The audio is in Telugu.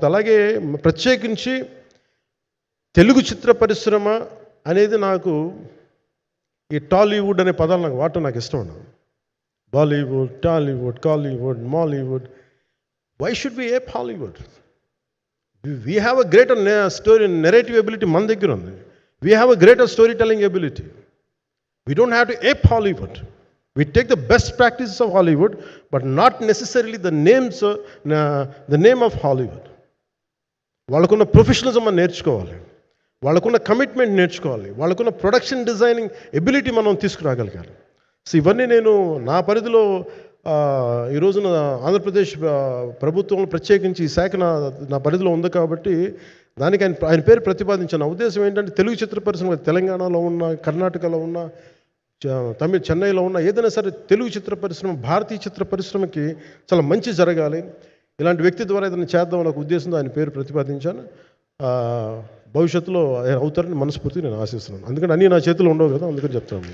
అలాగే ప్రత్యేకించి తెలుగు చిత్ర పరిశ్రమ అనేది నాకు ఈ టాలీవుడ్ అనే పదాలు నాకు వాడటం నాకు ఇష్టం ఉండదు. Bollywood, Tollywood, Kollywood, Mollywood. Why should be ape Hollywood? We have a greater story narrative ability మన దగ్గర ఉంది. We have a greater story telling ability. We don't have to ape Hollywood. We take the best practices of Hollywood, but not necessarily the name of Hollywood. వాళ్ళకున్న ప్రొఫెషనలిజం మనం నేర్చుకోవాలి, వాళ్ళకున్న కమిట్మెంట్ నేర్చుకోవాలి, వాళ్ళకున్న ప్రొడక్షన్ డిజైనింగ్ ఎబిలిటీ మనం తీసుకురాగలగాలి. సో ఇవన్నీ నేను నా పరిధిలో ఈ రోజున ఆంధ్రప్రదేశ్ ప్రభుత్వంలో ప్రత్యేకించి ఈ శాఖ నా పరిధిలో ఉంది కాబట్టి దానికి ఆయన పేరు ప్రతిపాదించాను. నా ఉద్దేశం ఏంటంటే తెలుగు చిత్ర పరిశ్రమ తెలంగాణలో ఉన్న, కర్ణాటకలో ఉన్న, చెన్నైలో ఉన్న ఏదైనా సరే తెలుగు చిత్ర పరిశ్రమ, భారతీయ చిత్ర పరిశ్రమకి చాలా మంచి జరగాలి, ఇలాంటి వ్యక్తి ద్వారా ఏదైనా చేద్దామని ఒక ఉద్దేశంతో ఆయన పేరు ప్రతిపాదించాను. భవిష్యత్తులో అవుతారని మనస్ఫూర్తిగా నేను ఆశిస్తున్నాను. అందుకని అన్నీ నా చేతిలో ఉండవు కదా, అందుకని చెప్తాను.